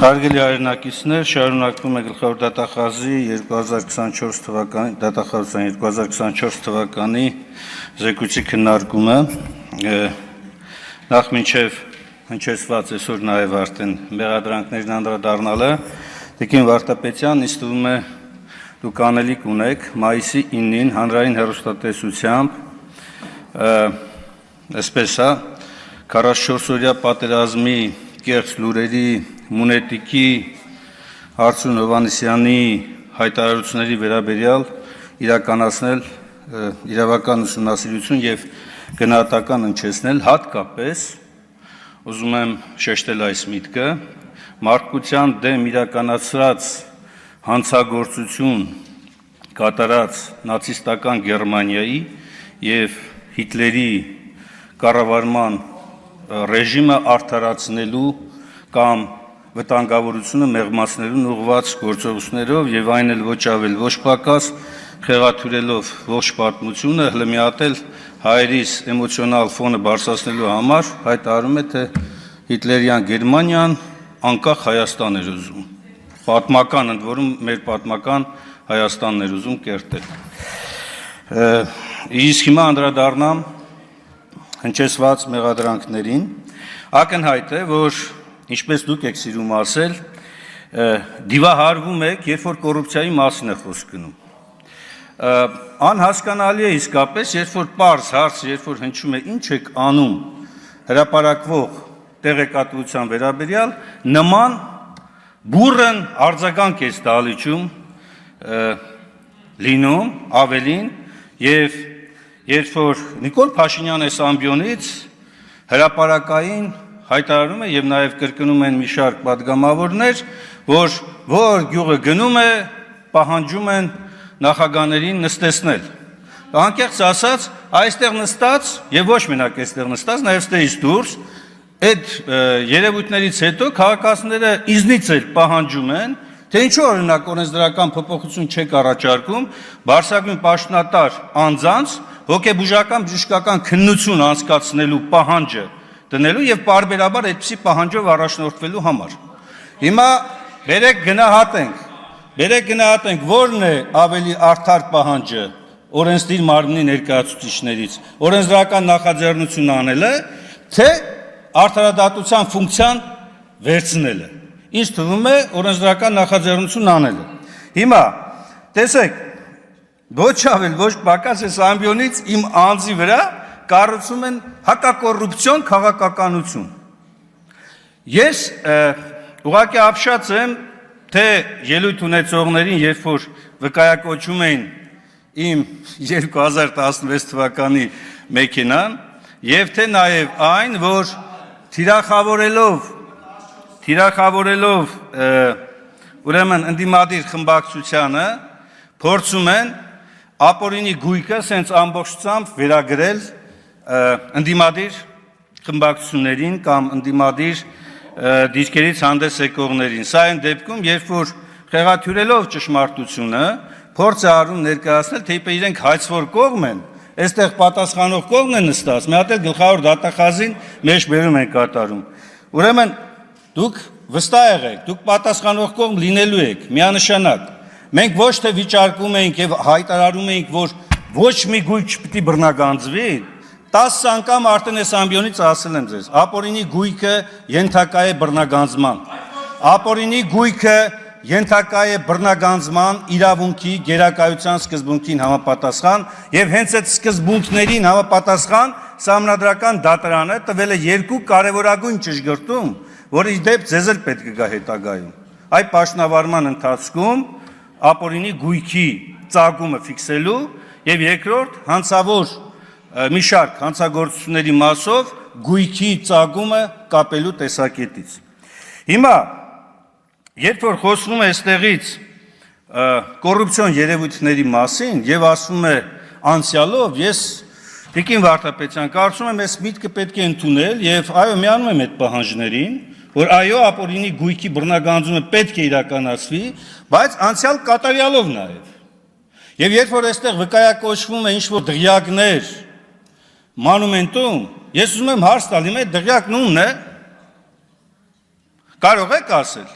Հարգելի հայրենակիցներ, շարունակվում է գլխավոր դատախազի 2024 թվականի դատախազության 2024 թվականի զեկույցի քննարկումը նախ մինչև հնչեցված այսօր նաև արդեն մեղադրանքներին անդրադառնալը Տիկին Վարդապետյան ինձ թվում է դուք անելիք ունեք մայիսի 9-ին հանրային հեռուստատեսությամբ այսպես 44-օրյա պատերազմի կեղծ լուրերի Մունետիկի Հարություն Հովհաննիսյանի հայտարարությունների վերաբերյալ իրականացնել իրավական ուսումնասիրություն եւ գնահատական հնչեցնել հատկապես ուզում եմ շեշտել այս միտքը մարդկության դեմ իրականացրած հանցագործություն կատարած նացիստական Գերմանիայի եւ Հիտլերի կառավարման ռեժիմը արդարացնելու կամ վտանգավորությունը մեղմացնելուն ուղղված գործողություններով եւ այն էլ ոչ ավել ոչ պակաս խեղաթյուրելով ողջ պատմությունը հլմիատել հայերիս էմոցիոնալ ֆոնը բարձրացնելու համար հայտարարում է թե Հիտլերյան Գերմանիան անկախ Հայաստան էր ուզում պատմական ընդ որում մեր պատմական Հայաստանն էր ուզում կերտել իսկ հիմա անդրադառնամ հնչեցված մեղադրանքներին ակնհայտ է որ Ինչպես դուք եք սիրում ասել, դիվահարվում եք, երբ որ կոռուպցիայի մասին է խոսք գնում։ Անհասկանալի է իսկապես, երբ որ պարզ հարց, երբ որ հնչում է ինչ եք անում հրապարակվող տեղեկատվության վերաբերյալ, նման բուռն արձագանք է դալիճում լինում ավելին եւ երբ որ Նիկոլ Փաշինյանը այս ամբիոնից հրապարակային հայտարարում է եւ նաեւ կրկնում են մի շարք պատգամավորներ, որ գյուղը գնում է, պահանջում են նախագաներին նստեցնել։ Անկեղծ ասած, այստեղ նստած եւ ոչ մենակ այստեղ նստած, նաեւ ստեից դուրս այդ երևույթներից հետո քաղաքացիները իզնից էլ պահանջում են, թե ինչու օրինակ օրենսդրական փոփոխություն չեք առաջարկում, բարձրագույն պաշտոնատար անձանց հոգեբուժական բժշկական քննություն անցկացնելու պահանջը դնելու եւ բարբերաբար այդպիսի պահանջով առաջնորդվելու համար։ Հիմա բերեք գնահատենք, որն է ավելի արդար պահանջը օրենսդիր մարմնի ներկայացուցիչներից, օրենսդրական նախաձեռնություն անելը, թե արդարադատության ֆունկցիան վերցնելը։ Ինձ թվում է օրենսդրական նախաձեռնություն անելը։ Հիմա տեսեք, ոչ ավել ոչ պակաս այս ամբիոնից իմ անձի վրա կառուցում են հակակոռուպցիոն քաղաքականություն։ Ես ուղղակի ապշած եմ, թե ելույթ ունեցողներին, երբ որ վկայակոչում էին իմ 2016 թվականի մեքենան, եւ թե նաեւ այն, որ թիրախավորելով ուրեմն ընդդիմադիր խմբակցությանը փորձում են ապօրինի գույքը սենց ամբողջությամբ վերագրել ընդդիմադիր խմբակցություններին կամ ընդդիմադիր դիրքերից հանդես եկողներին։ Սա այն դեպքում, երբ որ խեղաթյուրելով ճշմարտությունը, փորձ է արում ներկայացնել, թե իբր իրենք հայցվոր կողմ են, այստեղ պատասխանող կողմն է նստած, մի հատ էլ գլխավոր դատախազին մեջ բերում են կատարում։ Ուրեմն դուք վստահ եղեք, դուք պատասխանող կողմ լինելու եք, միանշանակ։ Մենք ոչ թե վիճարկում էինք եւ հայտարարում էինք, որ ոչ մի գույք չպիտի բռնագանձվի, 10 անգամ արդեն այս ամբիոնից ասել եմ ձեզ, ապօրինի գույքը ենթակա է բռնագանձման։ Ապօրինի գույքը ենթակա է բռնագանձման իրավունքի գերակայության սկզբունքին համապատասխան եւ հենց այդ սկզբունքներին համապատասխան Սահմանադրական դատարանը տվել է երկու կարևորագույն ճշգրտում, որի դեպ ձեզ էլ պետք է գա հետագայում։ Այդ պաշտոնավարման ընթացքում ապօրինի գույքի ծագումը ֆիքսելու եւ երկրորդ հանցավոր մի շարք հանցագործությունների մասով գույքի ծագումը կապելու տեսակետից։ Հիմա երբ որ խոսվում է այստեղից կոռուպցիոն երևույթների մասին եւ ասվում է անցյալով, ես Տիկին Վարդապետյան կարծում եմ այս միտքը պետք է ընդունել եւ այո միանում եմ այդ պահանջներին, որ այո ապօրինի գույքի բռնագանձումը պետք է իրականացվի, բայց անցյալ կատարյալով նաեւ։ Եվ երբ որ այստեղ վկայակոչվում է ինչ-որ դղյակներ մանումենտում, ես ուզում եմ հարց տալ, իմ այդ դղյակն ումն է, կարող եք ասել,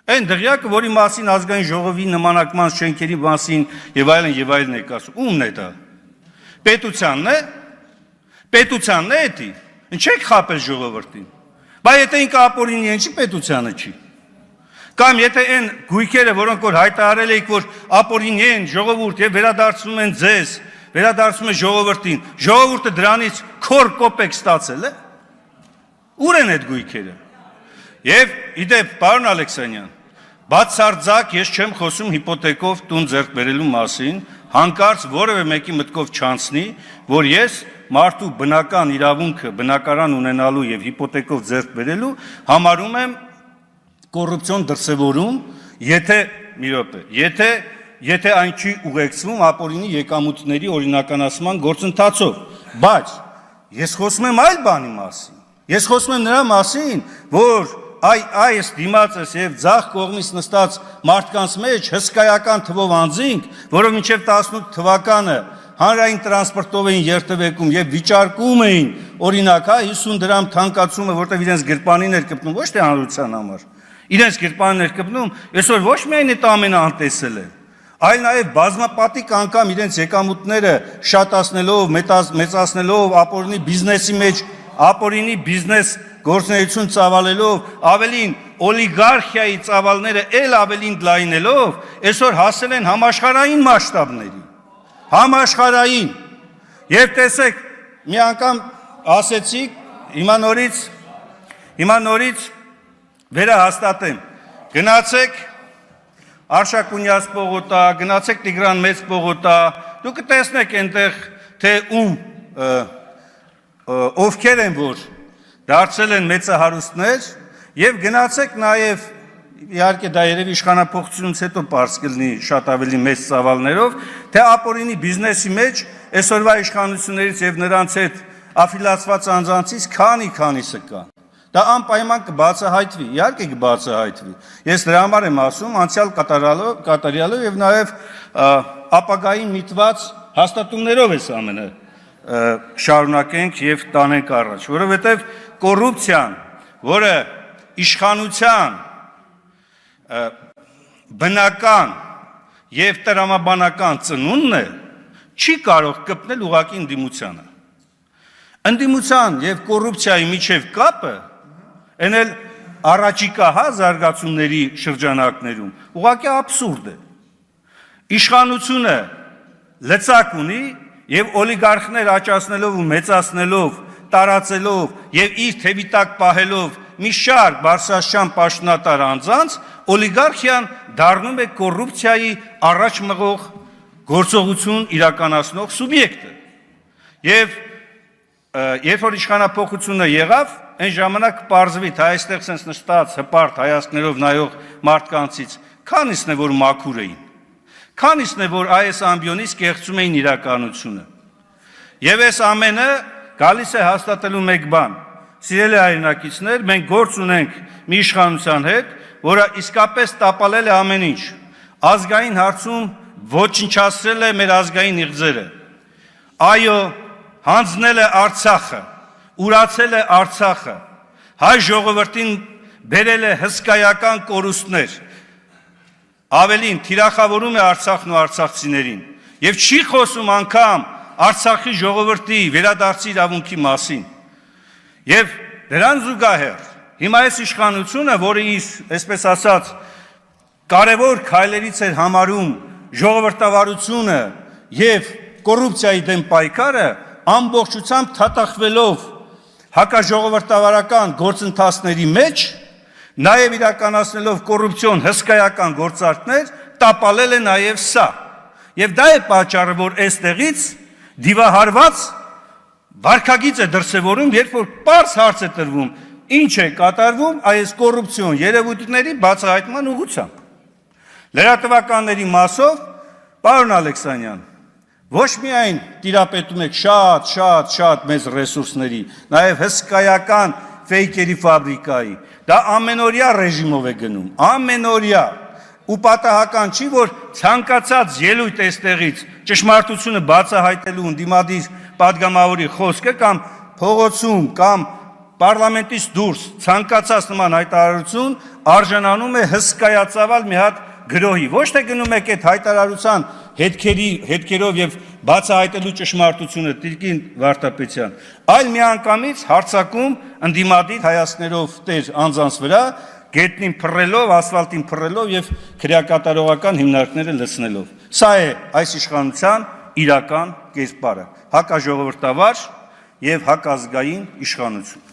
Այն դղյակը, որի մասին ազգային ժողովի նմանակման շենքերի մասին եւ այլն եք ասում, ումն է դա։ Պետությանն է։ Պետությանն է էդի։ Ինչ եք խապել ժողովրդին։ Բա եթե ինքը ապօրինի են, չի պետությանը չի։ Կամ եթե այն գույքերը, որոնք որ հայտարարել եք, որ ապօրինի են ժողովուրդ եւ վերադարձնում են ձեզ, վերադարձնում են ժողովրդին, ժողովուրդը դրանից քոր կոպեկ ստացել է։ Ուր են այդ գույքերը։ Եվ իդեպ, պարոն Ալեքսանյան, բացարձակ ես չեմ խոսում հիպոթեկով տուն ձեռք բերելու մասին, հանկարծ որևէ մեկի մտքով չանցնի, որ ես մարդու բնական իրավունքը, բնակարան ունենալու եւ հիպոթեկով ձեռք բերելու համարում եմ կոռուպցիոն դրսևորում, եթե այն չի ուղեկցվում ապօրինի եկամուտների օրինականացման գործընթացով, բայց ես խոսում եմ այլ բանի մասին։ Ես խոսում եմ նրա մասին, որ այս դիմացս եւ ձախ կողմից նստած մարդկանց մեջ հսկայական թվով անձինք, որով մինչև 18 թվականը հանրային տրանսպորտով էին երթևեկում եւ վիճարկում էին օրինակ 50 դրամ թանկացումը, որտեղ իրենց գրպանին էր կպնում, ոչ թե հանրության համար։ Իրենց գրպանին էր կպնում, այսօր ոչ միայն այդ ամենը անտեսել է, այլ նաեւ բազմապատիկ անգամ իրենց եկամուտները շատացնելով, մեծացնելով, ապօրինի բիզնեսի մեջ ապօրինի բիզնես գործունեություն ծավալելով, ավելին օլիգարխիայի ծավալները էլ ավելին լայնելով, այսօր հասել են համաշխարհային մասշտաբների։ Համաշխարհային։ Եվ տեսեք, մի անգամ ասեցիք, հիմա նորից վերահաստատեմ։ Գնացեք Արշակունյաց պողոտա, գնացեք Տիգրան Մեծ պողոտա, դուք կտեսնեք այնտեղ, թե ովքեր են որ դարձել են մեծահարուստներ եւ գնացեք նաեւ իհարկե դա երևի իշխանապողությունից հետո բարձ կլինի շատ ավելի մեծ ծավալներով, թե ապօրինի բիզնեսի մեջ այսօրվա իշխանություններից եւ նրանց հետ աֆիլացված անձանցից քանիսը կա։ Դա անպայման կբացահայտվի, իհարկե կբացահայտվի։ Ես դրա համար եմ ասում, անցյալ կատարյալով եւ նաեւ ապագային միտված հաստատումներով էս ամենը շարունակենք եւ տանենք առաջ, որովհետեւ կոռուպցիան, որը իշխանության բնական եւ տրամաբանական ծնունդն է, չի կարող կպնել ուղղակի ընդդիմությանը։ Ընդդիմության եւ կոռուպցիայի միջև կապը այն էլ առաջիկա զարգացումների շրջանակներում ուղղակի աբսուրդ է։ Իշխանությունը լծակ ունի եւ օլիգարխներ աճացնելով ու մեծացնելով, տարածելով եւ իր թևի տակ պահելով մի շարք բարձրաստիճան պաշտոնատար անձանց, օլիգարխիան դառնում է կոռուպցիայի առաջ մղող գործողություն իրականացնող սուբյեկտը։ Եվ երբ որ իշխանապողությունը եղավ, այն ժամանակ պարզվի, թե այստեղ sense նստած հպարտ հայացքներով նայող մարդկանցից քանիսն է որ մաքուր էին։ Քանիսն է որ այս ամբիոնից կեղծում էին իրականությունը։ Եվ այս ամենը գալիս է հաստատելու մեկ բան։ Սիրելի հայրենակիցներ, մենք գործ ունենք մի իշխանության հետ, որը իսկապես տապալել է ամեն ինչ։ Ազգային հարցում ոչնչացրել է մեր ազգային իղձերը։ Այո, հանձնել է Արցախը, ուրացել է Արցախը, հայ ժողովրդին բերել է հսկայական կորուստներ, ավելին թիրախավորում է Արցախն ու արցախցիներին եւ չի խոսում անգամ Արցախի ժողովրդի վերադարձի իրավունքի մասին։ Եվ դրան զուգահեռ հիմա այս իշխանությունը, որը այսպես ասած կարևոր քայլերից էր համարում ժողովրդավարությունը եւ կոռուպցիայի դեմ պայքարը, ամբողջությամբ թաթախվելով հակաժողովրդավարական գործընթացների մեջ, նաև իրականացնելով կոռուպցիոն հսկայական գործարքներ, տապալել է նաև սա։ Եվ դա է պատճառը, որ այստեղից դիվահարված վարքագիծ է դրսևորում, երբ որ պարզ հարց է տրվում, ինչ է կատարվում այս կոռուպցիոն երևույթների բացահայտման ուղղությամբ։ Լրատվականների մասով, պարոն Ալեքսանյան, ոչ միայն տիրապետում եք շատ մեծ ռեսուրսների, նաև հսկայական ֆեյքերի ֆաբրիկայի, դա ամենօրյա ռեժիմով է գնում, ամենօրյա, ու պատահական չի, որ ցանկացած ելույթ այստեղից ճշմարտությունը բացահայտելու ընդդիմադիր պատգամավորի խոսքը կամ փողոցում կամ պարլամենտից դուրս ցանկացած նման հայտարարություն արժանանում է հսկայածավալ մի հատ գրոհի։ Ոչ թե գնում եք այդ հայտարարության հետքերով եւ բացահայտելու ճշմարտությունը Տիկին Վարդապետյան, այլ միանգամից հարձակում ընդդիմադիր հայացքներով տեր անձանց վրա, գետնին փռելով, ասֆալտին փռելով եւ քրեակատարողական հիմնարկները լցնելով։ Սա է այս իշխանության իրական կերպարը՝ հակաժողովրդավար եւ հակազգային իշխանություն։